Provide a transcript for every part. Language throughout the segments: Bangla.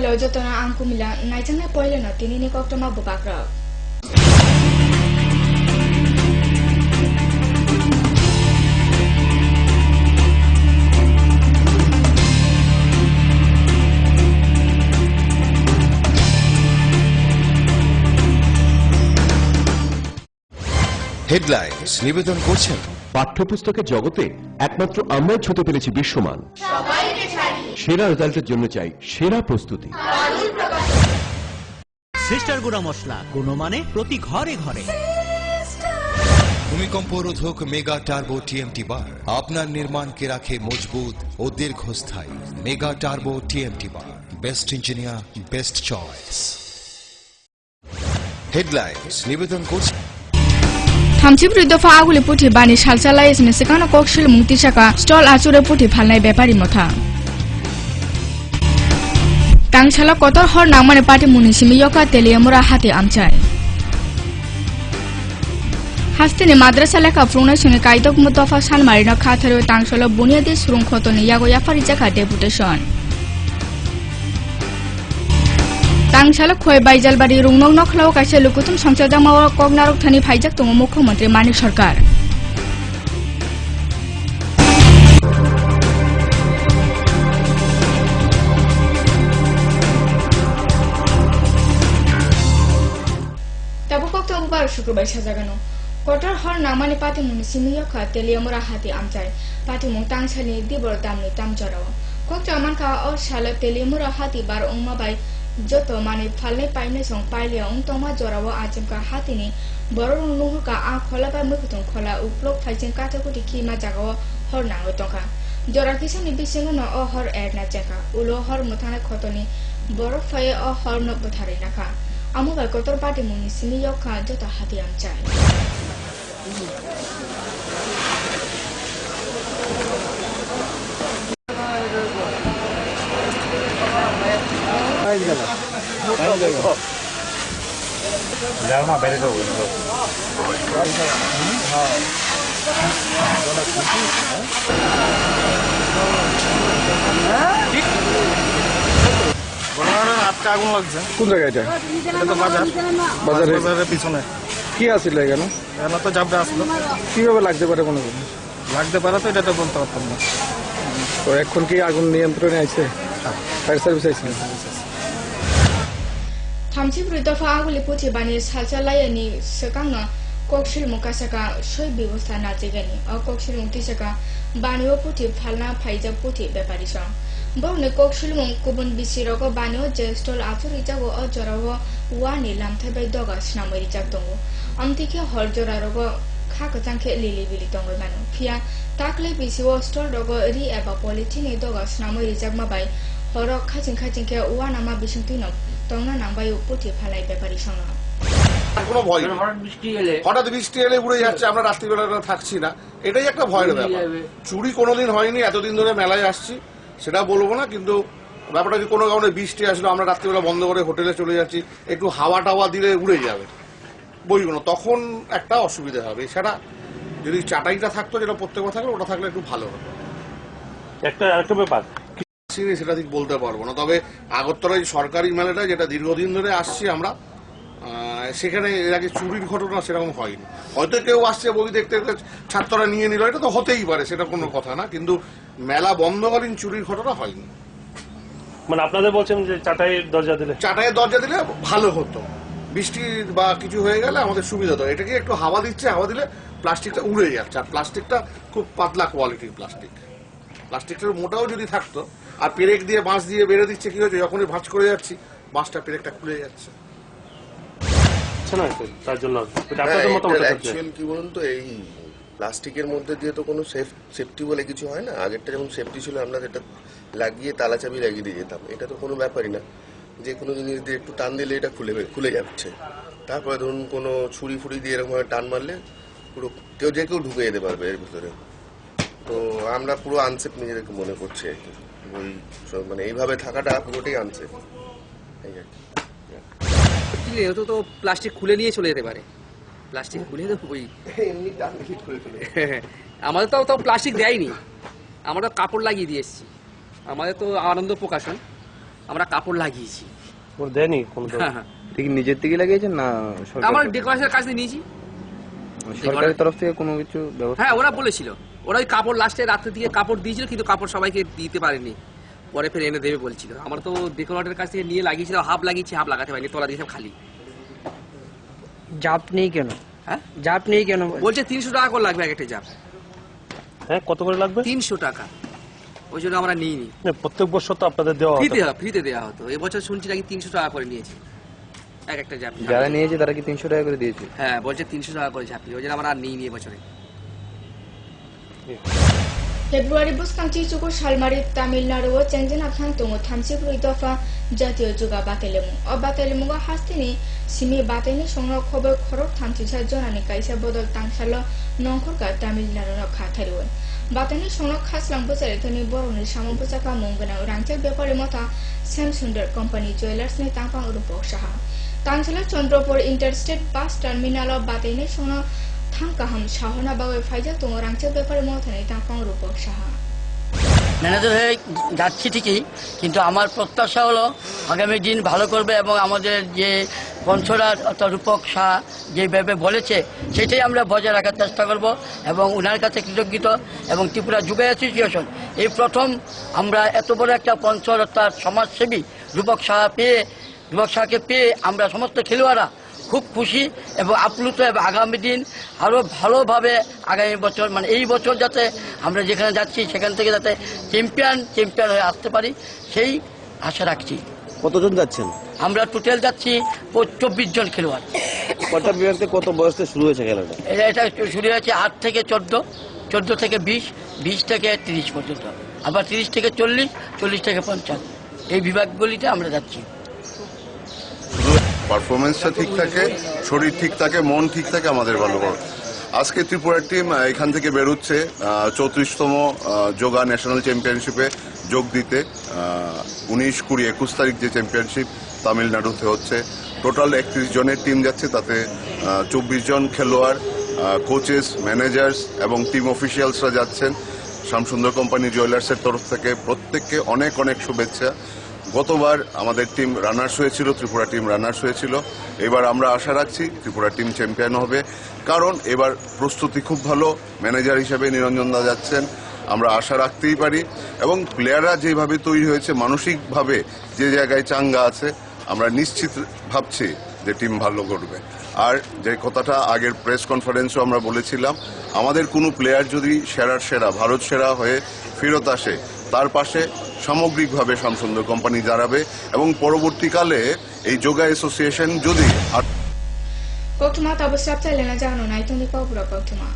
polo jotona angku mila naijangna poile no tinini koktoma bubakra headlines নিবেদন করছেন পাঠ্যপুস্তকের জগতে একমাত্র আমরাই ছুঁতে পেরেছি বিশ্বমান। সেরা রেজাল্টের জন্য চাই সেরা প্রস্তুতি। সিস্টার গুঁড়া মশলা গুণমানে প্রতি ঘরে ঘরে। ভূমিকম্প রোধক মেগা টার্বো টিএমটি বার আপনার নির্মাণকে রাখে মজবুত ও দীর্ঘস্থায়ী। মেগা টার্বো টিএমটি বার, best engineer, best choice. Headlines নিবেদন করছেন थामथिब्रै दफा आगुले पुथि बानी सालचाला यसने सिकानो कोक्सिल मुक्ति शाखा स्टल आचुरे पुथि फालनाय व्यापारी मथा तांगसाला कतर हर नांगमाने पार्टी मुनिसिमि यका तेलियामुरा हाते आमचाय हास्तिनि माद्रासा लेखा फुंनाय सुनि कायदक मुतफा सानमारिना खाथारो तांगसाला बुनियादी सुरुं खतनि यागो याफारि जाखा डेपुटेशन तांगसाला खोय बाइजालबारी रुंगनों नखलाव कासे लुकुतुम संसदामाव कगनारक थानि फाइजाक दङ मुख्यमन्त्री मानिक सरकार ताबो कक्ता बुबार शुक्रबार साजागानो कटर हर नामानि पाति मुनिसिमि यखा तेलियामुरा हाति आमचाय पाति मुं तांगसानि दिबर दामनि तामजराव कक्ता मानका अ साला तेलियामुरा हाति बार उंमा bye joto mani falne paine song pailia toma jorawo ajemka hatini borong nuhuka a khola ba mukutong khola uplok phaijeng katakoti khima jagawo hor nango tonka jorar kisani bisingo no o hor erna jaka ulo hor muthana khotoni borok phaye o hor no bothari nakha amu ba kotor pati muni simi yokha joto hati amchai আগুন লাগছে কোন জায়গায় এটা? এটা তো বাজার বাজারের পিছনে। কি আসলে এখানে? এখানে তো জাবড়া আসলো। কিভাবে লাগতে পারে কোনো কিছু? লাগতে পারে তো এটা তো বলতে পারতাম না। তো এখন কি আগুন নিয়ন্ত্রণে আছে? ফায়ার সার্ভিস আছে? थामथिब्रै दफा आगुले पुथि बानी सालचालायनि सकांनो कोक्सिल मुकासाका सय व्यवस्था नाजेगनि अ कोक्सिल मुक्ति सका बानियो पुथि फालना फाइजा पुथि व्यापारी सं बौने कोक्सिल मुं कुबुन बिसिरको बानियो जे स्टल आचुरि जागो अ जरावो वानि लामथाय दगा स्नामरि जाग दंगो अमतिखे हर जरारको खाक चांखे लिलि बिलि दंगो मानो फिया ताकले बिसिवो स्टल दगो रि एबा पलिथिनि दगा स्नामरि जागमा बाय हर खाचिं खाचिंखे वानामा बिसंतिनो तंगना नांबायो पुथि फालाय व्यापारी सं কোনো ভয় হঠাৎ বৃষ্টি এলে উড়ে যাচ্ছে আমরা রাত্রিবেলা থাকছি না এটাই একটা ভয়ের ব্যাপার চুরি কোনোদিন হয়নি এতদিন ধরে মেলায় আসছি সেটা বলবো না কিন্তু ব্যাপারটা যদি কোনো কারণে বৃষ্টি আসলো আমরা রাত্রিবেলা বন্ধ করে হোটেলে চলে যাচ্ছি একটু হাওয়া টাওয়া দিলে উড়ে যাবে বইগুলো তখন একটা অসুবিধা হবে এছাড়া যদি চাটাইটা থাকতো যেটা প্রত্যেকবার থাকলে ওটা থাকলে একটু ভালো হতো একটা ব্যাপার সেটা ঠিক বলতে পারবো না তবে আগরতলায় সরকারি মেলাটা যেটা দীর্ঘদিন ধরে আসছি আমরা সেখানে এর আগে চুরির ঘটনা সেরকম হয়নি হয়তো কেউ আসছে বই দেখতে ছাত্ররা নিয়ে নিল এটা তো হতেই পারে সেটা কোনো কথা না কিন্তু মেলা বন্ধকালীন চুরির ঘটনা হয়নি মানে আপনাদের বলছেন যে চাটাইয়ের দরজা দিলে ভালো হতো বৃষ্টি বা কিছু হয়ে গেলে আমাদের সুবিধা হতো এটাকে একটু হাওয়া দিচ্ছে হাওয়া দিলে প্লাস্টিকটা উড়ে যাচ্ছে আর প্লাস্টিকটা খুব পাতলা কোয়ালিটির প্লাস্টিকটার মোটাও যদি থাকতো আর পেরেক দিয়ে বাঁশ দিয়ে বেড়ে দিচ্ছে কি হয়েছে যখনই ভাঁজ করে যাচ্ছি বাঁশটা পেরেকটা খুলে যাচ্ছে তার জন্য কি বলুন তো এই প্লাস্টিকের মধ্যে দিয়ে তো কোনো সেফটি বলে কিছু হয় না আগেরটা যেমন সেফটি ছিল আমরা যেটা লাগিয়ে তালা চাবি লাগিয়ে দিয়ে যেতাম এটা তো কোনো ব্যাপারই না যে কোনো জিনিস দিয়ে একটু টান দিলে এটা খুলে যাচ্ছে তারপরে ধরুন কোনো ছুরি ফুড়ি দিয়ে এরকম টান মারলে পুরো কেউ ঢুকে যেতে পারবে এর ভিতরে তো আমরা পুরো আনসেফ নিজেদেরকে মনে করছি আর কি ওই মানে এইভাবে থাকাটা পুরোটাই আনসেফ এই আর কি তো প্লাস্টিক খুলে নিয়ে চলে যেতে পারে প্লাস্টিক খুলে তো ওই এমনি টান দিয়ে খুলে ফেলে আমাদের তো প্লাস্টিক দেয়নি আমরা কাপড় লাগিয়ে দিয়ে এসেছি আমাদের তো আনন্দ প্রকাশন আমরা কাপড় লাগিয়েছি। ওর দেয়নি কোনো দল? হ্যাঁ হ্যাঁ, ঠিক নিজের থেকে লাগিয়েছেন না আমরা ডেকোরেশনের কাজ নিয়েছি। সরকারের তরফ থেকে কোনো কিছু ব্যবস্থা? হ্যাঁ, ওরা বলেছিল, ওরা ওই কাপড় লাস্টে রাত্রে দিকে কাপড় দিয়েছিল, কিন্তু কাপড় সবাইকে দিতে পারেনি, পরে ফের এনে দেবে বলছিল। আমরা তো ডেকোরেটরের কাছ থেকে নিয়ে লাগিয়েছিল, হাফ লাগিয়েছি, হাফ লাগাতে পারিনি, তলা দিয়ে সব খালি। জাপ নেই কেন? হ্যাঁ, জাপ নেই কেন? বলছে 300 টাকা করে লাগবে এক একটা জাপ। হ্যাঁ, কত করে লাগবে? 300 টাকা, ওই জন্য আমরা নিইনি। প্রত্যেক বছর তো আপনাদের দেওয়া হতো। ফ্রিতে দেওয়া হতো, এবছর শুনছি নাকি 300 টাকা করে নিয়েছে এক একটা জাপ। যারা নিয়েছে তারা কি 300 টাকা করে দিয়েছে? হ্যাঁ, বলছে 300 টাকা করে ঝাঁপি, ওই জন্য আমরা আর নিইনি এবছরে। फेब्रुवारी बुसकांची चुको सालमारी तामिलनाडु चेंजन आखान तुंगो 34 दफा जातीय जुगा बातेलेमु अब बातेलेमुगा हास्तिनि सिमी बातेनि संग खबर खरक 36 जनानि काइसा बदल तांसालो नंखरका तामिलनाडु न खाथारिवन बातेनि संग खासलां बजारे थनि बरनि सामु बजाका मंगना रांचे व्यापारी मथा सैमसुंदर कंपनी ज्वेलर्स नि तांपां रूपक साहा तांसाला चंद्रपुर इंटरस्टेट बस टर्मिनल बातेनि संग থাঙ্কাহাম শাহনা বাগে ফাইজা তো রাংচে ব্যাপারে মথানে তাঁপাং রূপক সাহা ম্যানেজার হয়ে যাচ্ছি ঠিকই, কিন্তু আমার প্রত্যাশা হলো আগামী দিন ভালো করবে এবং আমাদের যে পঞ্চরার অর্থাৎ রূপক শাহ যেভাবে বলেছে সেটাই আমরা বজায় রাখার চেষ্টা করব এবং ওনার কাছে কৃতজ্ঞ এবং ত্রিপুরা যুব অ্যাসোসিয়েশন এই প্রথম আমরা এত বড় একটা পঞ্চর অর্থাৎ সমাজসেবী রূপক শাহকে পেয়ে আমরা সমস্ত খেলোয়াড়রা খুব খুশি এবং আপ্লুত এবং আগামী দিন আরও ভালোভাবে আগামী বছর মানে এই বছর যাতে আমরা যেখানে যাচ্ছি সেখান থেকে যাতে চ্যাম্পিয়ন হয়ে আসতে পারি সেই আশা রাখছি। কতজন যাচ্ছেন? আমরা টোটাল যাচ্ছি 24 জন খেলোয়াড়। কত বিভাগে কত বয়স থেকে শুরু হয়েছে খেলাটা? এটা শুরু হয়েছে 8 থেকে 14, 14 থেকে 20, 20 থেকে 30 পর্যন্ত, আবার 30 থেকে 40, 40 থেকে 50 এই বিভাগগুলিতে আমরা যাচ্ছি। পারফরমেন্সটা ঠিক থাকে, শরীর ঠিক থাকে, মন ঠিক থাকে, আমাদের ভালো করে। আজকে ত্রিপুরার টিম এখান থেকে বেরোচ্ছে 34তম যোগা ন্যাশনাল চ্যাম্পিয়নশিপে যোগ দিতে। 19, 20, 21 তারিখ যে চ্যাম্পিয়নশিপ তামিলনাড়ুতে হচ্ছে, টোটাল 31 জনের টিম যাচ্ছে, তাতে 24 জন খেলোয়াড়, কোচেস, ম্যানেজার্স এবং টিম অফিসিয়ালসরা যাচ্ছেন। শ্যামসুন্দর কোম্পানি জুয়েলার্সের তরফ থেকে প্রত্যেককে অনেক অনেক শুভেচ্ছা। গতবার আমাদের টিম রানার্স হয়েছিল, ত্রিপুরা টিম রানার্স হয়েছিল। এবার আমরা আশা রাখছি ত্রিপুরা টিম চ্যাম্পিয়ন হবে, কারণ এবার প্রস্তুতি খুব ভালো। ম্যানেজার হিসেবে নিরঞ্জন দা যাচ্ছেন, আমরা আশা রাখতেই পারি। এবং প্লেয়াররা যেভাবে তৈরি হয়েছে, মানসিকভাবে যে জায়গায় চাঙ্গা আছে, আমরা নিশ্চিত ভাবছি যে টিম ভালো করবে। আর যে কথাটা আগের প্রেস কনফারেন্সও আমরা বলেছিলাম, আমাদের কোনো প্লেয়ার যদি সেরার সেরা, ভারত সেরা হয়ে ফেরত আসে, তার পাশে সামগ্রিকভাবে শ্যামসুন্দর কোম্পানি দাঁড়াবে এবং পরবর্তীকালে এই যোগা অ্যাসোসিয়েশন যদি কৌতুমা তবে সব চাইলে না জানো নাই তুমি পাবুরা কৌতুমা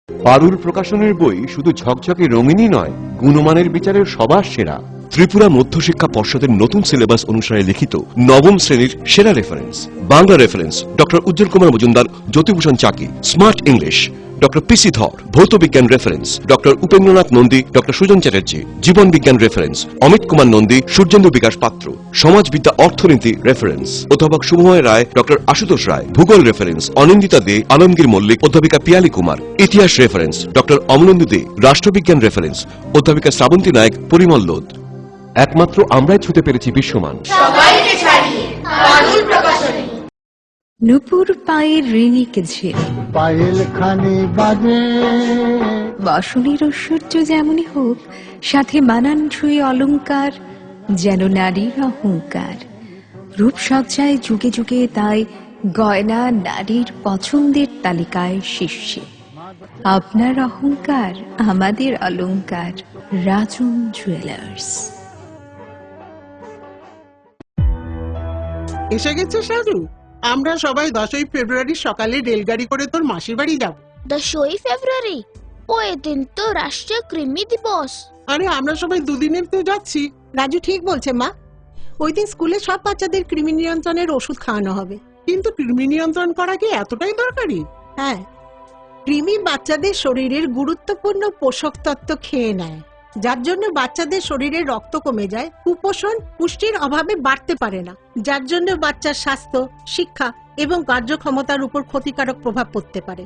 পারুল প্রকাশনের বই শুধু ঝকঝকে রঙিনই নয়, গুণমানের বিচারের সবার সেরা। ত্রিপুরা মধ্যশিক্ষা পর্ষদের নতুন সিলেবাস অনুসারে লিখিত নবম শ্রেণীর সেরা reference. Bangla reference doctor Ujjwal Kumar Majumdar, Jyotibhushan Chaki. Smart English doctor PC Dhar. ভৌত বিজ্ঞান reference doctor Upendranath Nandi, doctor Sujan Chatterjee. জীবন বিজ্ঞান রেফারেন্স অমিত কুমার নন্দী, সূর্যেন্দু বিকাশ পাত্র। সমাজবিদ্যা অর্থনীতি রেফারেন্স অধ্যাপক শুভময় রায়, ডক্টর আশুতোষ রায়। ভূগোল রেফারেন্স অনিন্দিতা দে, আলমগীর মল্লিক, অধ্যাপিকা পিয়ালি কুমার। ইতিহাস রেফারেন্স ডক্টর অমলেন্দু দে। রাষ্ট্রবিজ্ঞান রেফারেন্স অধ্যাপিকা শ্রাবন্তী নায়ক, পরিমল লোধ। একমাত্র আমরাই ছুতে পেরেছি বিশ্বমান। নুপুর পায়ের রিনিক ঝিল, পায়েল খানি বাজে। বাসনের ঐশ্বর্য যেমনই হোক, সাথে মানানসই অলংকার, যেন নারীর অহংকার। রূপসজ্জায় যুগে যুগে তাই গয়না নারীর পছন্দের তালিকায় শীর্ষে। আপনার অহংকার আমাদের অলংকার। রাজন জুয়েলার্স। এসে গেছে সাজু, আমরা সবাই 10ই ফেব্রুয়ারি সকালে রেলগাড়ি করে তোর মাসির বাড়ি যাব। 10ই ফেব্রুয়ারি? ওই দিন তো রাষ্ট্রীয় কৃমি দিবস। আরে আমরা সবাই দুদিনের তো যাচ্ছি। রাজু ঠিক বলছে মা, ওই দিন স্কুলে সব বাচ্চাদের কৃমি নিয়ন্ত্রণের ওষুধ খাওয়ানো হবে। কিন্তু কৃমি নিয়ন্ত্রণ করা কি এতটাই দরকারি? হ্যাঁ, কৃমি বাচ্চাদের শরীরের গুরুত্বপূর্ণ পোষক তত্ত্ব খেয়ে নেয়, যার জন্য বাচ্চাদের শরীরে রক্ত কমে যায়, কুপোষণ পুষ্টির অভাবে বাড়তে পারে না, যার জন্য বাচ্চার স্বাস্থ্য, শিক্ষা এবং কার্যক্ষমতার উপর ক্ষতিকারক প্রভাব পড়তে পারে।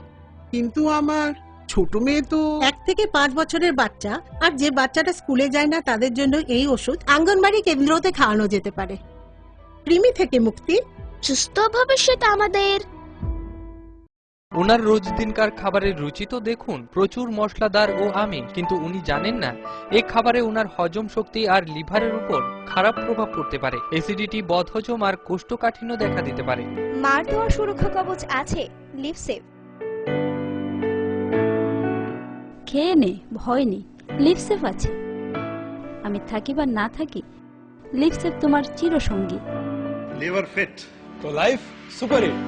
কিন্তু আমার ছোট মেয়ে তো 1 থেকে 5 বছরের বাচ্চা আর যে বাচ্চাটা স্কুলে যায় না তাদের জন্য এই ওষুধ আঙ্গনবাড়ি কেন্দ্রতে খাওয়ানো যেতে পারে। কৃমি থেকে মুক্তি, সুস্থ ভবিষ্যৎ আমাদের। ওনার রোজ দিনকার খাবারের রুচি তো দেখুন, প্রচুর মশলাদার ও আমিষ, কিন্তু উনি জানেন না এই খাবারে ওনার হজম শক্তি আর লিভারের উপর খারাপ প্রভাব পড়তে পারে। অ্যাসিডিটি, বদহজম আর কোষ্ঠকাঠিন্য দেখা দিতে পারে। মার দেওয়া সুরক্ষা কবচ আছে লিভসেভ। খেয়ে নে, ভয় নেই, লিভসেভ আছে। আমি থাকি বা না থাকি, লিভসেভ তোমার চিরসঙ্গী। লিভার ফিট তো লাইফ সুপার হিট।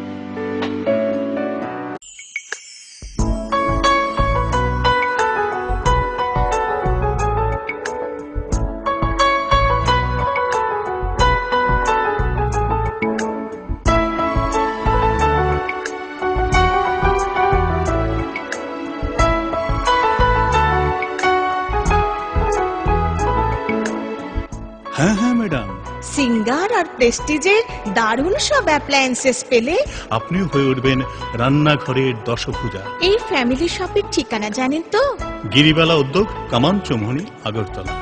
হ্যাঁ হ্যাঁ ম্যাডাম, সিঙ্গার আর প্রেস্টিজের দারুণ সব অ্যাপ্লায়েন্সেস পেলে আপনিও হয়ে উঠবেন রান্নাঘরের দশভুজা। এই ফ্যামিলি শপের ঠিকানা জানেন তো? গিরিবালা উদ্যোগ, কামান চৌমুহনী, আগরতলা।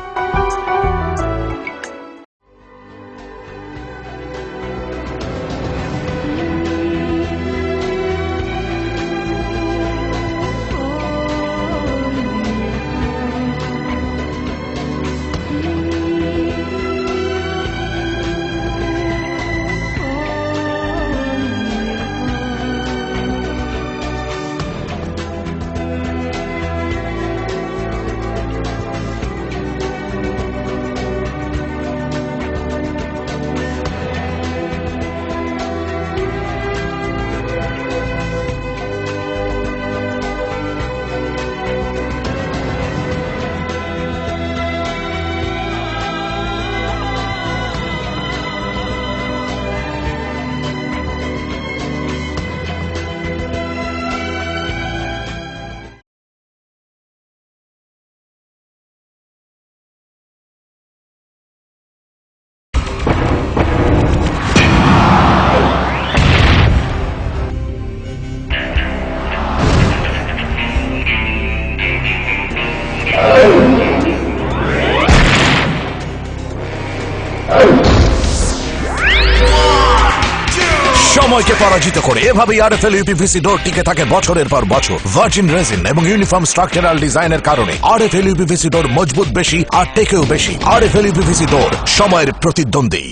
সময়কে পরাজিত করে এভাবেই আরএফএল ইউপিভিসি ডোর টিকে থাকে বছরের পর বছর। ভার্জিন রেজিন এবং ইউনিফর্ম স্ট্রাকচারাল ডিজাইনের কারণে আরএফএল ইউপিভিসি ডোর মজবুত বেশি আর টেকেও বেশি। আরএফএল ইউপিভিসি ডোর, সময়ের প্রতিদ্বন্দ্বী।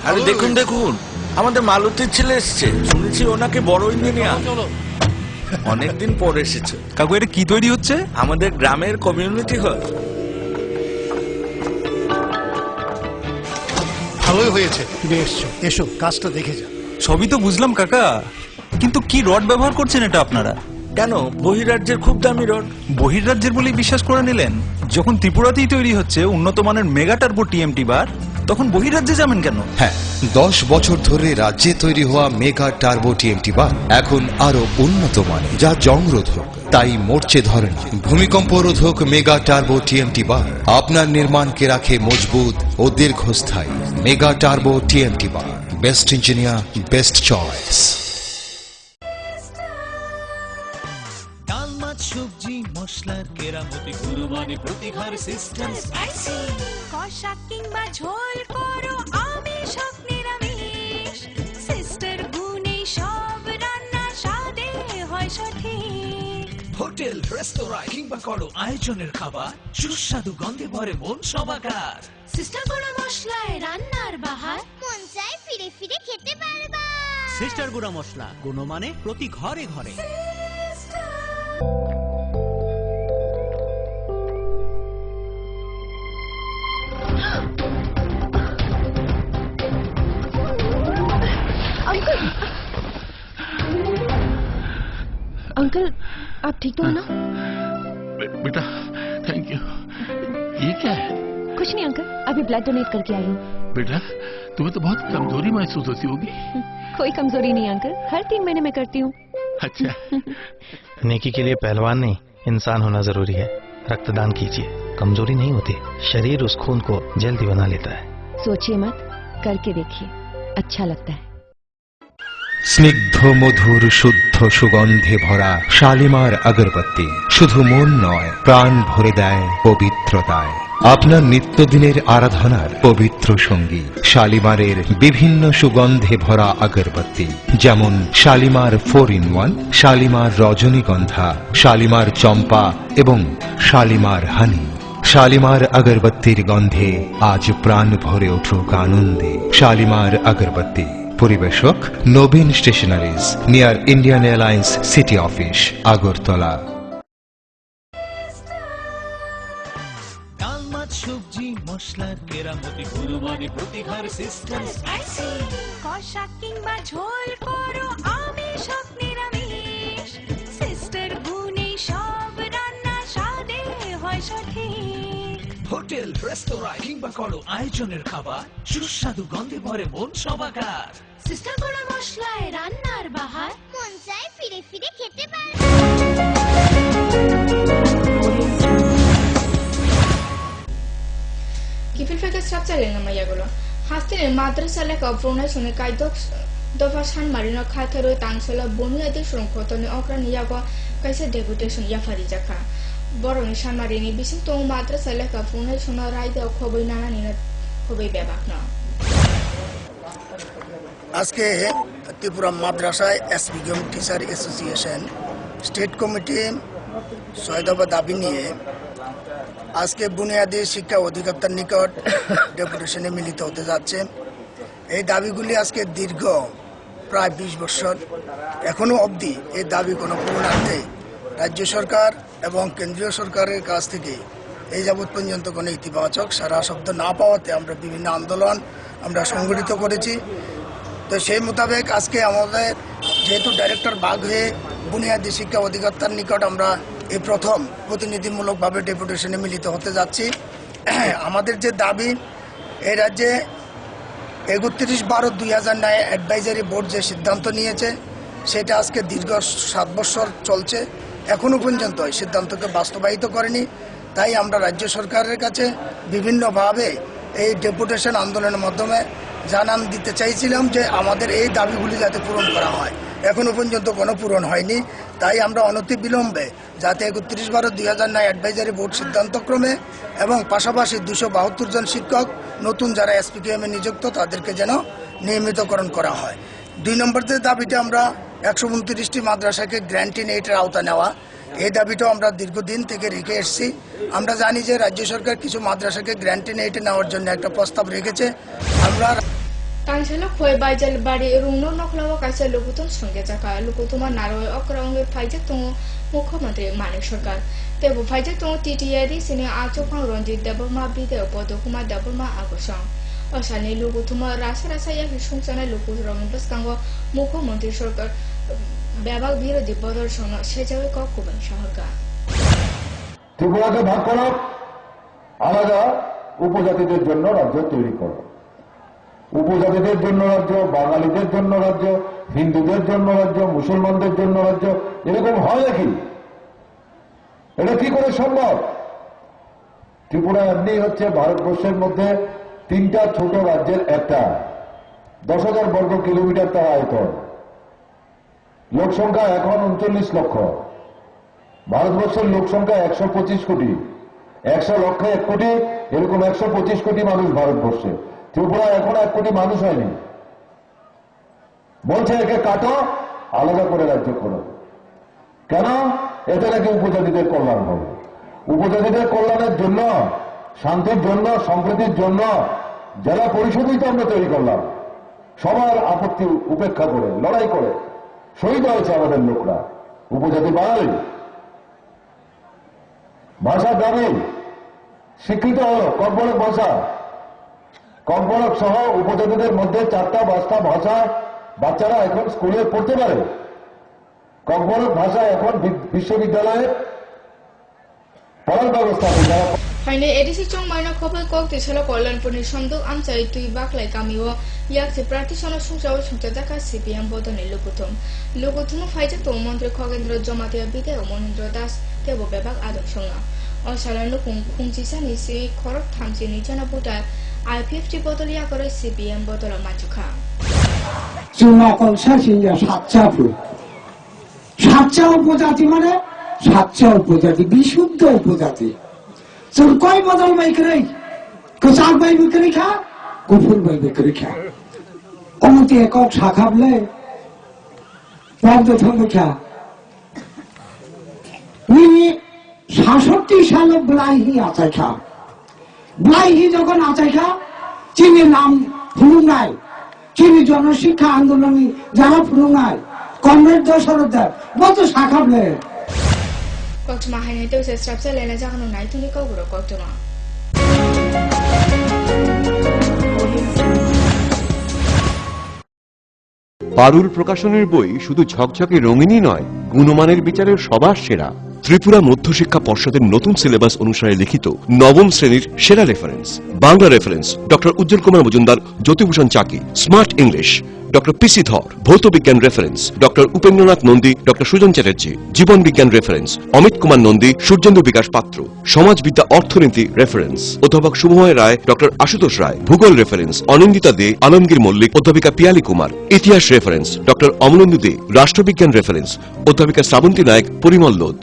আরে দেখুন দেখুন, আমাদের মালতীর ছেলে এসছে, শুনেছি ওনাকে বড় ইঞ্জিনিয়ার। অনেকদিন পর এসেছে। কাকু এটা কি তৈরি হচ্ছে? আমাদের গ্রামের কমিউনিটি হল। ভালোই হয়েছে তুমি এসছো, এসো কাজটা দেখে যা। সবই তো বুঝলাম কাকা, কিন্তু কি রড ব্যবহার করছেন এটা আপনারা? কেন, বহিরাজ্যের খুব দামি রড। বহিরাজ্যের বলেই বিশ্বাস করে নিলেন? যখন ত্রিপুরাতেই তৈরি হচ্ছে উন্নত মানের মেগা টার্বো টিএমটি বার, তখন বহিরাজ্যে যাবেন কেন? হ্যাঁ, 10 বছর ধরে রাজ্যে তৈরি হওয়া মেগা টার্বো টিএমটি বার এখন আরো উন্নত মানের, যা জংরোধক, তাই মরচে ধরে না। ভূমিকম্প রোধক মেগা টার্বো টিএমটি বার আপনার নির্মাণকে রাখে মজবুত ও দীর্ঘস্থায়ী। মেগা টার্বো টিএমটি বার, বেস্ট ইঞ্জিনিয়ার, বেস্ট চয়েস। ডাল মাছ সবজি মশলার কেরামতি গুণমানে প্রতিঘর সিস্টেম স্পাইসি। কষা কিংবা ঝোল করো আমিষ হোক নিরামিষ, সিস্টার গুণে সব রান্না স্বাদে হয় সঠিক। হোটেল রেস্তোরাঁ কিংবা করো আয়োজনের খাবার, সুস্বাদু গন্ধে ভরে মন সবাকার। সিস্টার গুঁড়া মশলায় রান্নার বাহার, মন চাই ফিরে ফিরে খেতে পারবা। সিস্টার গুঁড়া মশলা, গুণমানে প্রতি ঘরে ঘরে। अंकल अंकल आप ठीक तो हो ना? बेटा थैंक यू। ये क्या है? कुछ नहीं अंकल, अभी ब्लड डोनेट करके आई हूँ। बेटा तुम्हें तो बहुत कमजोरी महसूस होती होगी। कोई कमजोरी नहीं अंकल, हर 3 महीने में करती हूँ। अच्छा। नेकी के लिए पहलवान नहीं, इंसान होना जरूरी है। रक्तदान कीजिए, कमजोरी नहीं होती, शरीर उस खून को जल्दी बना लेता है। सोचिए मत, करके देखिए, अच्छा लगता है। স্নিগ্ধ মধুর শুদ্ধ সুগন্ধে ভরা শালিমার আগরবাতি শুধু মন নয়, প্রাণ ভরে দেয় পবিত্রতায়। আপনার নিত্যদিনের আরাধনার পবিত্র সঙ্গী শালিমারের বিভিন্ন সুগন্ধে ভরা আগরবাতি, যেমন শালিমার 4-in-1, শালিমার রজনীগন্ধা, শালিমার চম্পা এবং শালিমার হানি। শালিমার আগরবাতির গন্ধে আজ প্রাণ ভরে উঠুক আনন্দে। শালিমার আগরবাতি। পরিবেশক Nabin stationeries, near Indian airlines city office, Agartala. ডাল মাছ সবজি মশলার কেরামতি গুণমানে প্রতিভার সিস্টেম স্পাইসি কষা কিংবা ঝোল করো আমিষ হোক নিরামিষ সিস্টার গুণে সব রান্না স্বাদে হয় সঠিক। হোটেল রেস্তোরাঁ কিংবা করো আয়োজনের খাবার সুস্বাদু গন্ধে ভরে মন সবাকার। সিস্টার গুঁড়ো মশলায় রান্নার বাহার মন চায় ফিরে ফিরে খেতে পারে। Kifilfeke strapcalen na mayagolo. Hastine madrasa leka prona sune kaidok dofa san marino khatero tangsela boni adi shronkotone okra niyago kaise deputation ya farijaka. Boroni san marini bisin to madrasa leka prona suna raide khoboi nana nina khoboi bebak na. আজকে ত্রিপুরা মাদ্রাসায় এসপিগেম টিচার অ্যাসোসিয়েশন স্টেট কমিটি সহায়তা দাবি নিয়ে আজকে বুনিয়াদী শিক্ষা অধিকর্তার নিকট ডেপুটেশনে মিলিত হতে যাচ্ছে। এই দাবিগুলি আজকে দীর্ঘ প্রায় 20 বছর এখনো অবধি এই দাবি কোনো পূর্ণার্থে রাজ্য সরকার এবং কেন্দ্রীয় সরকারের কাছ থেকে এই যাবৎ পর্যন্ত কোনো ইতিবাচক সারা শব্দ না পাওয়াতে আমরা বিভিন্ন আন্দোলন আমরা সংগঠিত করেছি। তো সেই মোতাবেক আজকে আমাদের যেহেতু ডাইরেক্টর বাগ হয়ে বুনিয়াদী শিক্ষা অধিকর্তার নিকট আমরা এই প্রথম প্রতিনিধিমূলকভাবে ডেপুটেশনে মিলিত হতে যাচ্ছি। আমাদের যে দাবি, এই রাজ্যে 31/12/2009 অ্যাডভাইজারি বোর্ড যে সিদ্ধান্ত নিয়েছে সেটা আজকে দীর্ঘ 7 বছর চলছে, এখনো পর্যন্ত এই সিদ্ধান্তকে বাস্তবায়িত করেনি। তাই আমরা রাজ্য সরকারের কাছে বিভিন্নভাবে এই ডেপুটেশন আন্দোলনের মাধ্যমে জানান দিতে চাইছিলাম যে আমাদের এই দাবিগুলি যাতে পূরণ করা হয়, এখনো পর্যন্ত কোনো পূরণ হয়নি। তাই আমরা অনতিবিলম্বে যাতে 31/12/2009 অ্যাডভাইজারি বোর্ড সিদ্ধান্তক্রমে এবং পাশাপাশি 272 জন শিক্ষক নতুন যারা এসপিকেএম এ নিযুক্ত তাদেরকে যেন নিয়মিতকরণ করা হয়। 2 নম্বর যে দাবিটা আমরা 129টি মাদ্রাসাকে গ্র্যান্ট ইন এইটের আওতা নেওয়া, এই দাবিটাও আমরা দীর্ঘদিন থেকে রেখে এসেছি। আমরা জানি যে রাজ্য সরকার কিছু মাদ্রাসাকে গ্র্যান্ট ইন এইটে নেওয়ার জন্য একটা প্রস্তাব রেখেছে। আমরা Kansala khoi baijal bari rungno noklawa kaisa lukuton songe jaka lukutuma naroi okra onge phaije to মুখ্যমন্ত্রী মানিক সরকার তেবু ফাইজে তো টিটিআরি সিনে আচোফাং রঞ্জিত দেবমা বিদে পদকুমার দেবমা আগসং অসানি লুকুতুমা রাসা রাসা ইয়া হিসুংসানা লুকু রমিবসকাঙ্গ মুখ্যমন্ত্রী সরকার ব্যাপক বিরোধী প্রদর্শন সেজাবে ককুবেন সরকার। ত্রিপুরাকে ভাগ করো, আলাদা উপজাতিদের জন্য রাজ্য তৈরি করো। উপজাতিদের জন্য রাজ্য, বাঙালিদের জন্য রাজ্য, হিন্দুদের জন্য রাজ্য, মুসলমানদের জন্য রাজ্য, এরকম হয় নাকি? এটা কি করে সম্ভব? ত্রিপুরা এমনি হচ্ছে ভারতবর্ষের মধ্যে 3টা ছোট রাজ্যের একটা, 10,000 বর্গ কিলোমিটার তার আয়তন, লোক সংখ্যা এখন 39 লক্ষ। ভারতবর্ষের লোক সংখ্যা 125 কোটি, 100 লক্ষে 1 কোটি, এরকম 125 কোটি মানুষ ভারতবর্ষে। ত্রিপুরা এখন 1 কোটি মানুষ হয়নি। বলছে একে কাটো, আলাদা করে রাজ্য করো। কেন? এতে নাকি উপজাতিদের কল্যাণ হবে। উপজাতিদের কল্যাণের জন্য, শান্তির জন্য, সম্প্রীতির জন্য জেলা পরিষদই তো আমরা তৈরি করলাম। সবার আপত্তি উপেক্ষা করে, লড়াই করে শহীদ হয়েছে আমাদের লোকরা। উপজাতি বাঙালি, ভাষা দাবি স্বীকৃত হল কর্পোরেট ভাষা। কর্পোরেট সহ উপজাতিদের মধ্যে 4টা-5টা ভাষা বাচ্চারা এখন স্কুলে পড়তে পারে। কর্পোরেট ভাষা এখন বিশ্ববিদ্যালয়ে পড়ার ব্যবস্থা আছে। Haine edisi chong maina khoboi kok tisalo kollanpurni somduk amchai tui baklai kamiwo yakse pratisono sungjaw sungjadaka CPM bodone lukutum faije to mantri khogendra jomatia bide Monendra Das tebo bebak adok songa osalan khungchisa ni si khorok thamchi ni jana buta I50 bodolia kore CPM bodola machuka চুমাকল শাসিয়া সাচ্চা ফুল, সাচ্চা উপজাতি মানে সাচ্চা উপজাতি, বিশুদ্ধ উপজাতি। তোর কয় বদল বাই করে কোচাক বাই বিক্রি খা, কুফুল বাই বিক্রি খা, অমতি একক শাখাবলে পদ্ম থঙ্গ খা। 66 সালে ব্লাইহি আচাই খা, ব্লাইহি যখন আচাই খা চিনি নাম ফুলুঙ্গায়, চিনি জনশিক্ষা আন্দোলনী যারা ফুলুঙ্গায় কমরেড দশরথ দেব বত শাখাবলে Kochtuma hainai teu se strapse lena jahanu nai tuni kauguro kochtuma. পারুল প্রকাশনের বই শুধু ঝকঝকে রঙিনই নয়, গুণমানের বিচারের সবার সেরা। ত্রিপুরা মধ্যশিক্ষা পর্ষদের নতুন সিলেবাস অনুসারে লিখিত নবম শ্রেণীর সেরা reference. Bangla reference doctor Ujjwal Kumar Majumdar, Jyotibhushan Chaki. Smart English doctor PC Dhar. ভৌত বিজ্ঞান reference doctor Upendranath Nandi, doctor Sujan Chatterjee. জীবন বিজ্ঞান রেফারেন্স অমিত কুমার নন্দী, সূর্যেন্দু বিকাশ পাত্র। সমাজবিদ্যা অর্থনীতি রেফারেন্স অধ্যাপক শুভময় রায়, ডক্টর আশুতোষ রায়। ভূগোল রেফারেন্স অনিন্দিতা দে, আলমগীর মল্লিক, অধ্যাপিকা পিয়ালি কুমার। ইতিহাস রেফারেন্স ডক্টর অমলেন্দু দে। রাষ্ট্রবিজ্ঞান রেফারেন্স অধ্যাপিকা শ্রাবন্তী নায়ক, পরিমল লোধ।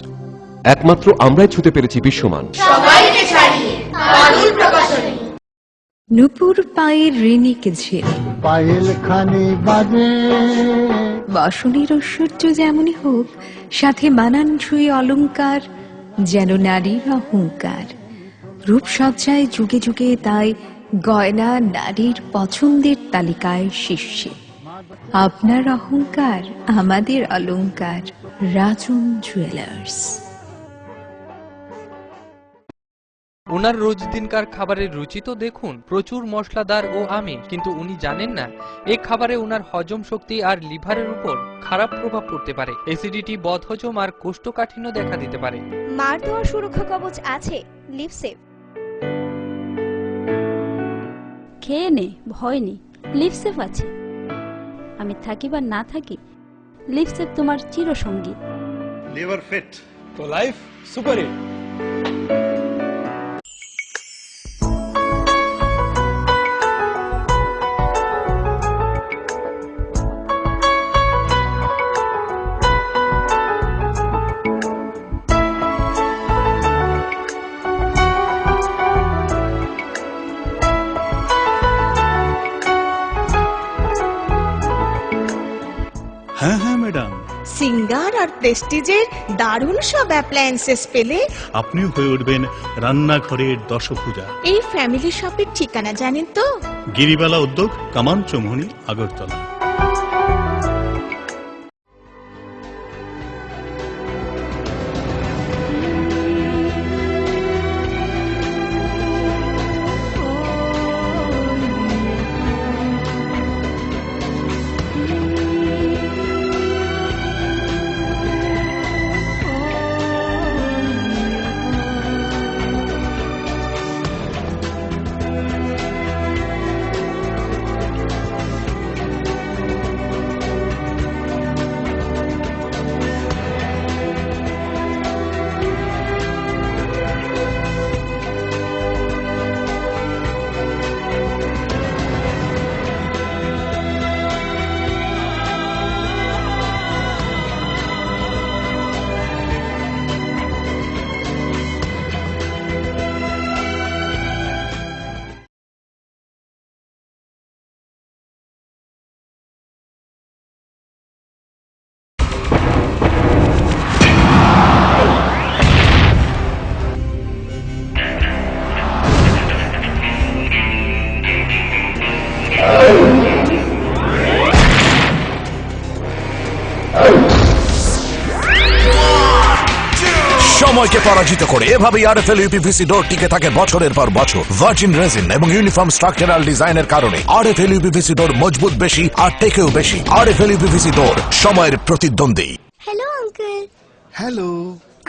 একমাত্র আমরাই ছুতে পেরেছি বিশ্বমান। সবাইকে ছাড়িয়ে পারুল প্রকাশনী। নুপুর পায়ের ঋণিকে ঝিল, পায়েল খানি বাজে, বাসনের ঐশ্বর্য যেমনই হোক, সাথে মানানসই অলংকার, যেন নারীর অহংকার। রূপসজ্জায় যুগে যুগে তাই গয়না নারীর পছন্দের তালিকায় শীর্ষে। আপনার অহংকার আমাদের অলংকার, রাজন জুয়েলার্স। ওনার রোজ দিনকার খাবারের রুচি তো দেখুন, প্রচুর মশলাদার ও আমিষ, কিন্তু উনি জানেন না এই খাবারে ওনার হজম শক্তি আর লিভারের উপর খারাপ প্রভাব পড়তে পারে। অ্যাসিডিটি, বদহজম আর কোষ্ঠকাঠিন্য দেখা দিতে পারে। মার দেওয়া সুরক্ষা কবচ আছে লিভসেভ। খেয়ে নে, ভয় নেই, লিভসেভ আছে। আমি থাকি বা না থাকি, লিভসেভ তোমার চিরসঙ্গী। লিভার ফিট তো লাইফ সুপার হিট। হ্যাঁ হ্যাঁ ম্যাডাম, সিঙ্গার আর প্রেস্টিজের দারুণ সব অ্যাপ্লায়েন্সেস পেলে আপনিও হয়ে উঠবেন রান্নাঘরের দশভুজা। এই ফ্যামিলি শপের ঠিকানা জানেন তো? গিরিবালা উদ্যোগ, কামান চৌমুহনী, আগরতলা। সময়কে পরাজিত করে এভাবেই আরএফএল ইউপিভিসি ডোর টিকে থাকে বছরের পর বছর। ভার্জিন রেজিন এবং ইউনিফর্ম স্ট্রাকচারাল ডিজাইনের কারণে আরএফএল ইউপিভিসি ডোর মজবুত বেশি আর টেকেও বেশি। আরএফএল ইউপিভিসি ডোর, সময়ের প্রতিদ্বন্দ্বী। Hello uncle. হ্যালো।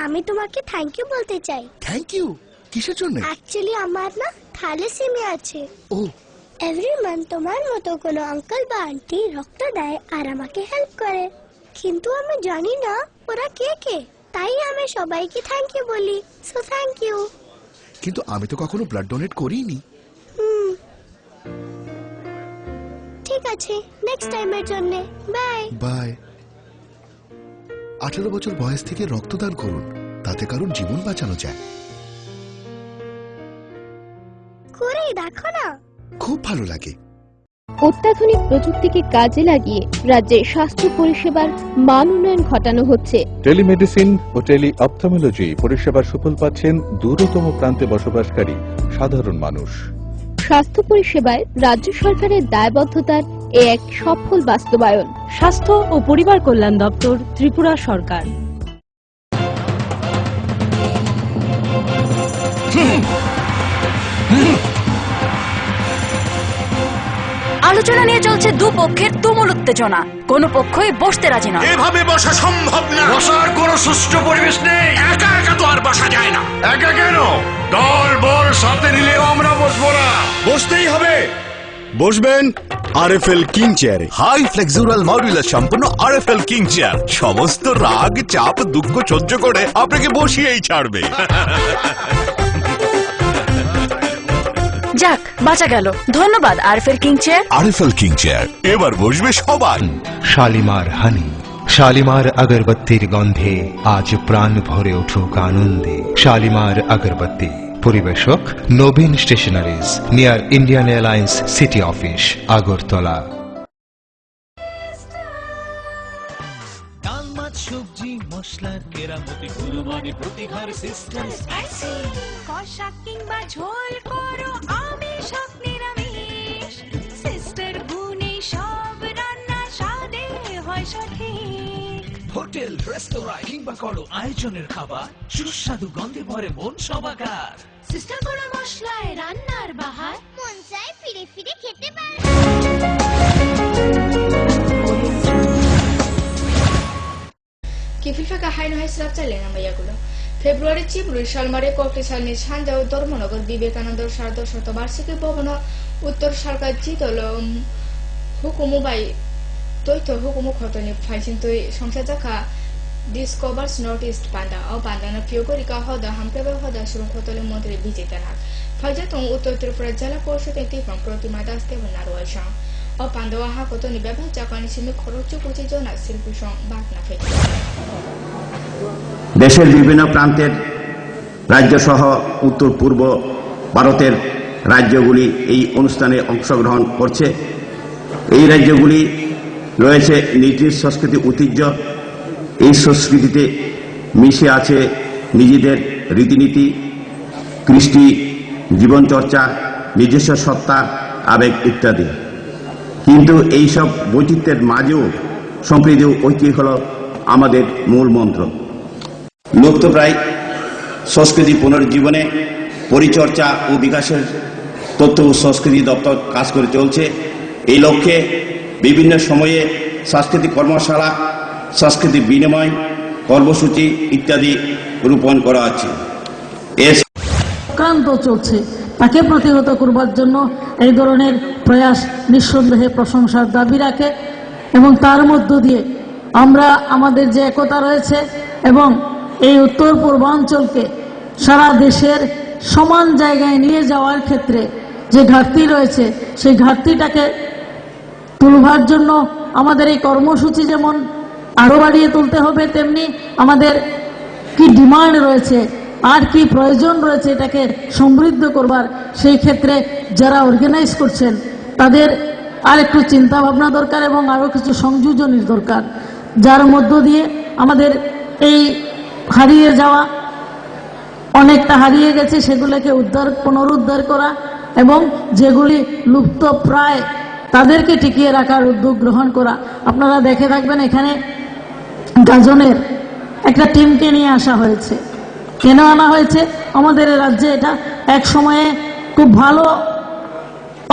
আমি তোমাকে থ্যাংক ইউ বলতে চাই। থ্যাংক ইউ কিসের জন্য? অ্যাকচুয়ালি আমার না থ্যালাসেমিয়া আছে। ও। এভরি মান্থ তোমার মতো কোনো আঙ্কেল বা আন্টি রক্ত দেয় আর আমাকে হেল্প করে, কিন্তু আমি জানি না ওরা কে কে, তাই আমি সবাইকে থ্যাংক ইউ বলি। So thank you. কিন্তু আমি তো কখনো ব্লাড ডোনেট করিনি। ঠিক আছে নেক্সট টাইমের জন্য বাই বাই। 18 বছর বয়স থেকে রক্তদান করুন, তাতে কারণ জীবন বাঁচানো যায়। করে দেখো না, খুব ভালো লাগে। অত্যাধুনিক প্রযুক্তিকে কাজে লাগিয়ে রাজ্যে স্বাস্থ্য পরিষেবার মান উন্নয়ন ঘটানো হচ্ছে। টেলিমেডিসিন ও টেলি অপথলমোলজি পরিষেবার সুফল পাচ্ছেন দূরতম প্রান্তে বসবাসকারী সাধারণ মানুষ। স্বাস্থ্য পরিষেবায় রাজ্য সরকারের দায়বদ্ধতার এক সফল বাস্তবায়ন। স্বাস্থ্য ও পরিবার কল্যাণ দপ্তর, ত্রিপুরা সরকার। আলোচনা নিয়ে চলছে দুপক্ষের তুমুল উত্তেজনা, কোন পক্ষই বসতে রাজি নয়। এভাবে বসা সম্ভব না, বসার কোনো সুষ্ঠু পরিবেশ নেই। একা একা তো আর বসা যায় না। একা কেন, দল বল সাথে নিলেও আমরা বসবো না, বসতেই হবে। বসবেন আরএফএল কিং চেয়ারে। হাই ফ্লেক্সুরাল মডুলার সম্পন্ন আরএফএল কিং চেয়ার সমস্ত রাগ চাপ দুঃখ সহ্য করে আপনাকে বসিয়েই ছাড়বে। যাক, বাঁচা গেল। ধন্যবাদ RFL king chair. RFL king chair, এবার বসবে সবাই। শালিমার হানি, শালিমার আগরবত্তির গন্ধে আজ প্রাণ ভরে উঠুক আনন্দে। শালিমার আগরবত্তি, পরিবেশক Nabin stationeries, near Indian airlines city office, Agartala. ডাল মাছ সবজি মশলার কেরামতি কুরবানি প্রতিঘর সিস্টেম স্পাইসি। কষা কিংবা ঝোল করো আমিষ হোক নিরামিষ, সিস্টার গুনে সব রান্না স্বাদে হয় সঠিক। হোটেল রেস্তোরাঁ কিংবা করো আয়োজনের খাবার, সুস্বাদু গন্ধে ভরে মন সবাকার। সিস্টার গুঁড়ো মশলায় রান্নার বাহার, মন চায় ফিরে ফিরে খেতে পারে। किफिलफाका हाइन हाइस्राब चाइलेना मैयागुलो फेब्रुवारी चिब्रुई सालमारे कक्लेसालनि सानजाव धर्मनगर विवेकानंद सार्धशतबार्षिकी भवन उत्तर सरकार जिदल हुकुमुबाई तथ्य हुकुमु खतनि फाइसिनतुई संसार जाखा डिस्कभार्स नर्थ ईस्ट पांडा और पांडाना पियोगरिका हदा हामकेबा हदा सुरुं खतले मंत्री विजेता नाग फाइजातुं उत्तर त्रिपुरा जिला परिषद टिफां प्रतिमा दास देवन नारवाइसां और पांडवा हा कतनि व्यवहार जाकानि सिमी खरच कुचि जना शिल्पीसं बागना फे দেশের বিভিন্ন প্রান্তের রাজ্য সহ উত্তর পূর্ব ভারতের রাজ্যগুলি এই অনুষ্ঠানে অংশগ্রহণ করছে। এই রাজ্যগুলি রয়েছে নিজ নিজ সংস্কৃতি ঐতিহ্য, এই সংস্কৃতিতে মিশে আছে নিজেদের রীতিনীতি, কৃষ্টি, জীবনচর্চা, নিজস্ব সত্তা, আবেগ ইত্যাদি। কিন্তু এই সব বৈচিত্র্যের মাঝেও সম্প্রীতি ও ঐক্য হল আমাদের মূল মন্ত্র। লুপ্তপ্রায় সংস্কৃতি পুনরুজ্জীবনে পরিচর্যা ও বিকাশের তথ্য ও সংস্কৃতি দপ্তর কাজ করে চলছে। এই লক্ষ্যে বিভিন্ন সময়ে সাংস্কৃতিক কর্মশালা, সাংস্কৃতিক বিনিময় কর্মসূচি ইত্যাদি রূপায়ণ করা হচ্ছে। আক্রান্ত চলছে, তাকে প্রতিহত করবার জন্য এই ধরনের প্রয়াস নিঃসন্দেহে প্রশংসার দাবি রাখে এবং তার মধ্য দিয়ে আমরা আমাদের যে একতা রয়েছে এবং এই উত্তর পূর্বাঞ্চলকে সারা দেশের সমান জায়গায় নিয়ে যাওয়ার ক্ষেত্রে যে ঘাটতি রয়েছে সেই ঘাটতিটাকে তুলবার জন্য আমাদের এই কর্মসূচি যেমন আরো বাড়িয়ে তুলতে হবে, তেমনি আমাদের কি ডিমান্ড রয়েছে আর কি প্রয়োজন রয়েছে এটাকে সমৃদ্ধ করবার, সেই ক্ষেত্রে যারা অর্গানাইজ করছেন তাদের আর একটু চিন্তা ভাবনা দরকার এবং আরো কিছু সংযোজনের দরকার, যার মধ্য দিয়ে আমাদের এই হারিয়ে যাওয়া, অনেকটা হারিয়ে গেছে সেগুলোকে পুনরুদ্ধার করা এবং যেগুলি লুপ্ত প্রায় তাদেরকে টিকিয়ে রাখার উদ্যোগ গ্রহণ করা। আপনারা দেখে থাকবেন এখানে গাজনের একটা টিমকে নিয়ে আসা হয়েছে। কেন আনা হয়েছে? আমাদের রাজ্যে এটা এক সময়ে খুব ভালো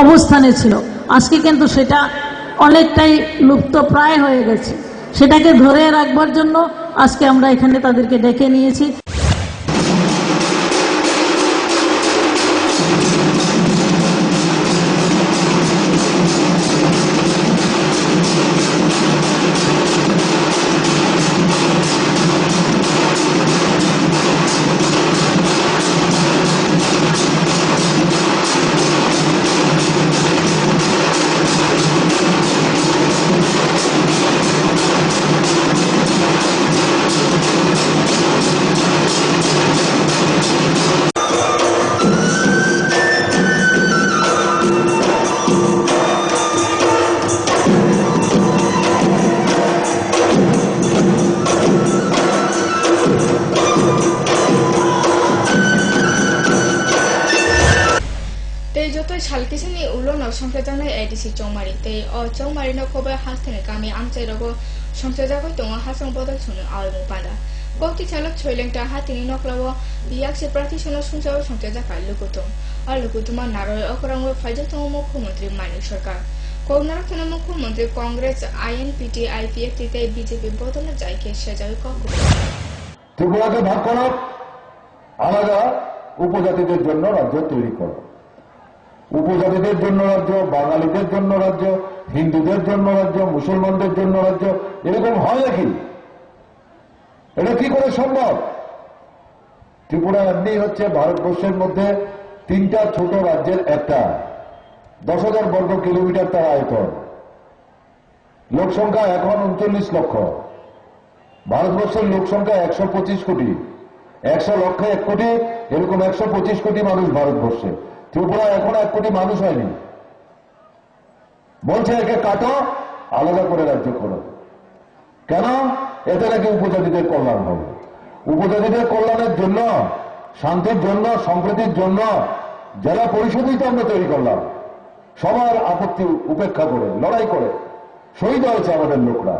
অবস্থানে ছিল, আজকে কিন্তু সেটা অনেকটাই লুপ্ত প্রায় হয়ে গেছে। সেটাকে ধরে রাখবার জন্য আজকে আমরা এখানে তাদেরকে ডেকে নিয়েছি। সংসাজাनाय ADC Chongmari tei o Chongmari no khobe hastene kami amchai rogo সংসাজাগoi tongo hasang bodol sunu awimu panda Bokti chalok choilengta hatini noklawo yakse pratisono sungsao সংসাজাকা lukutum আর লুকুতুমা নারয় অকরাঙ্গ ফাইজা tongo মুখ্যমন্ত্রী মানিক সরকার কৌনারক থানা মুখ্যমন্ত্রী কংগ্রেস INPT IPF তে বিজেপি বদলে যাইকে সেজাই ককু ত্রিপুরাকে ভাগ করো আলাদা উপজাতিদের জন্য রাজ্য তৈরি করো উপজাতিদের জন্য রাজ্য বাঙালিদের জন্য রাজ্য হিন্দুদের জন্য রাজ্য মুসলমানদের জন্য রাজ্য এরকম হয় নাকি এটা কি করে সম্ভব ত্রিপুরা এমনি হচ্ছে ভারতবর্ষের মধ্যে তিনটা ছোট রাজ্যের একটা 10,000 বর্গ কিলোমিটার তার আয়তন লোক সংখ্যা এখন 39 লক্ষ ভারতবর্ষের লোক সংখ্যা 125 কোটি 100 লক্ষে 1 কোটি এরকম 125 কোটি মানুষ ভারতবর্ষে ত্রিপুরা এখন 1 কোটি মানুষ হয়নি বলছে একে কাটো আলাদা করে রাজ্য করো কেন এতে নাকি উপজাতিদের কল্যাণ হবে উপজাতিদের কল্যাণের জন্য শান্তির জন্য সম্প্রীতির জন্য জেলা পরিষদই তো আমরা তৈরি করলাম সবার আপত্তি উপেক্ষা করে লড়াই করে শহীদ হয়েছে আমাদের লোকরা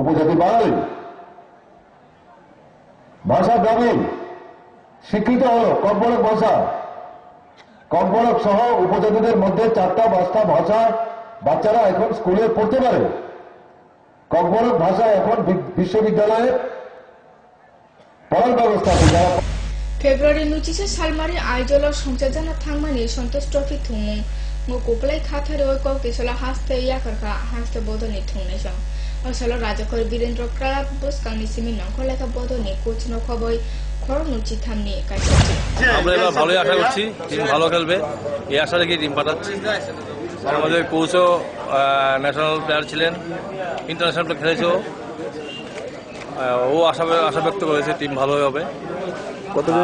উপজাতি বাঙালি ভাষা গ্রামীণ শিক্ষিত হলো কম্পলক ভাষা কম্পলক সহ উপজাতিদের মধ্যে 4টা 5টা ভাষা বাচ্চারা এখন স্কুলে পড়তে পারে কম্পলক ভাষা এখন বিশ্ববিদ্যালয়ে পড়ার ব্যবস্থা আছে যারা February nuchise salmari aijolo সংসাজানা থাংমানি সন্তোষ ট্রফি থুমু গোকুপ্লাই খাথারে ওই কৌতিসলা হাসতে ইয়াকারকা হাসতে বদনি থুংনেশং আসলে রাজকর বীরেন্দ্র ক্লাব বসকানি সিমি নখলেখা বদনি কোচ নখবই খর নুচি থামনি কাইসাচি আমরা এবার ভালোই আশা করছি টিম ভালো খেলবে এই আশা রেখে টিম পাঠাচ্ছি আমাদের কোচও ন্যাশনাল প্লেয়ার ছিলেন ইন্টারন্যাশনাল প্লেয়ার খেলেছে ও আশা ব্যক্ত করেছে টিম ভালো হবে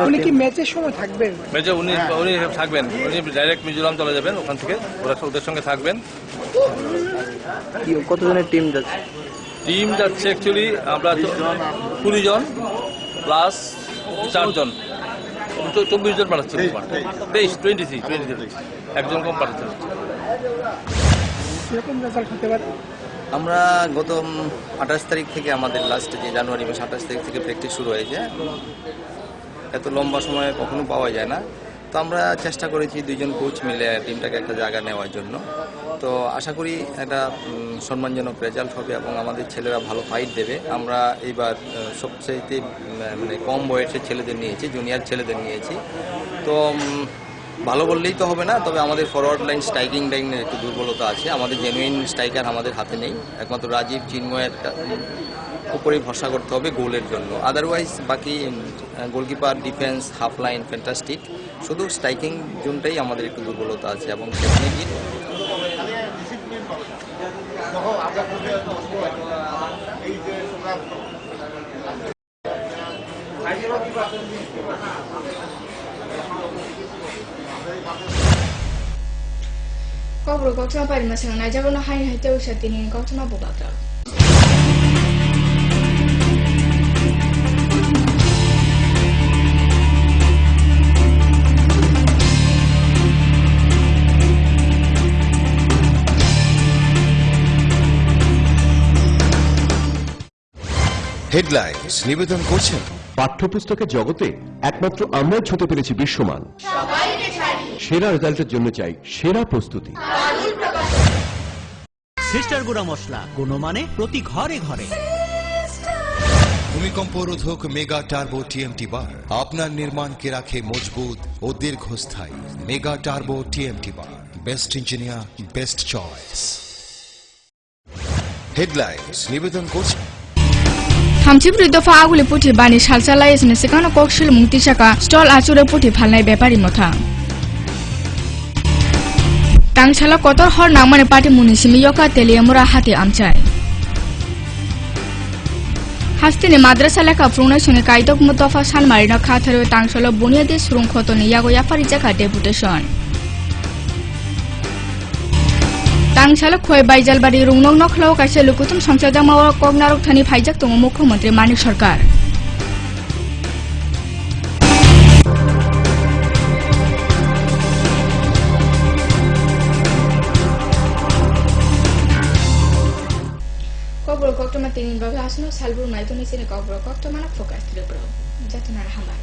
উনি কি ম্যাচের সময় থাকবেন ম্যাচে উনি থাকবেন উনি ডাইরেক্ট মিজোরাম চলে যাবেন ওখান থেকে ওদের সঙ্গে থাকবেন কতজনের টিম যাচ্ছে অ্যাকচুয়ালি আমরা 20 জন প্লাস 4 জন 24 জন পাঠাচ্ছি 23 একজন কম পাঠাচ্ছি আমরা গত 28 তারিখ থেকে আমাদের লাস্ট যে জানুয়ারি মাস 28 তারিখ থেকে প্র্যাকটিস শুরু হয়েছে এত লম্বা সময় কখনো পাওয়া যায় না তো আমরা চেষ্টা করেছি 2 জন কোচ মিলে টিমটাকে একটা জায়গা নেওয়ার জন্য তো আশা করি একটা সম্মানজনক রেজাল্ট হবে এবং আমাদের ছেলেরা ভালো ফাইট দেবে আমরা এইবার সবচেয়ে মানে কম বয়সের ছেলেদের নিয়েছি জুনিয়র ছেলেদের নিয়েছি তো ভালো বললেই তো হবে না তবে আমাদের ফরওয়ার্ড লাইন স্ট্রাইকিং লাইনের একটু দুর্বলতা আছে আমাদের জেনুইন স্ট্রাইকার আমাদের হাতে নেই একমাত্র রাজীব চিন্ময়ের উপরেই ভরসা করতে হবে গোলের জন্য আদারওয়াইজ বাকি goalkeeper defence half line fantastic শুধু স্ট্রাইকিং জোনটাই আমাদের একটু দুর্বলতা আছে এবং সেখানে গিয়ে Kobro goksa pari masang na jago na hai hai teu satini goksa ma bubakra headlines নিবেদন করছেন পাঠ্যপুস্তকের জগতে একমাত্র আমরাই ছুঁতে পেরেছি বিশ্বমান সেরা রেজাল্টের জন্য চাই সেরা প্রস্তুতি সিস্টার গুঁড়া মশলা গুণমানে প্রতি ঘরে ঘরে ভূমিকম্প রোধক মেগা টার্বো টিএমটি বার আপনার নির্মাণকে রাখে মজবুত ও দীর্ঘস্থায়ী মেগা টার্বো টিএমটি বার best engineer best choice headlines নিবেদন করছেন थामथिब्रै दफा आगुले पुथि बानी सालसाला यसने सिकानो कौशल मुक्ति शाखा स्टल आचुरे पुथि फालनाय व्यापारी मथा तांगसाला कतर हर नांगमाने पार्टी मुनिसिमि यका तेलियामुरा हाते आमचाय हास्तिनि माद्रासा लेखा फुंनाय सने कायदक दफा सालमारिना खाथारो तांगसाला बुनियादी सुरुं खतनि यागो याफारि जाखा डेपुटेशन तांगसाला खोय बाइजालबारी रुंगनों नखलाव कासे लुकुतुम संसाजामावा कगनारक थानि फाइजाक दङ मुख्यमंत्री मानिक सरकार kobro kokto ma tinin ba hasno salbur mai to ni sine kobro kokto mana fokas tripro jatunar hamar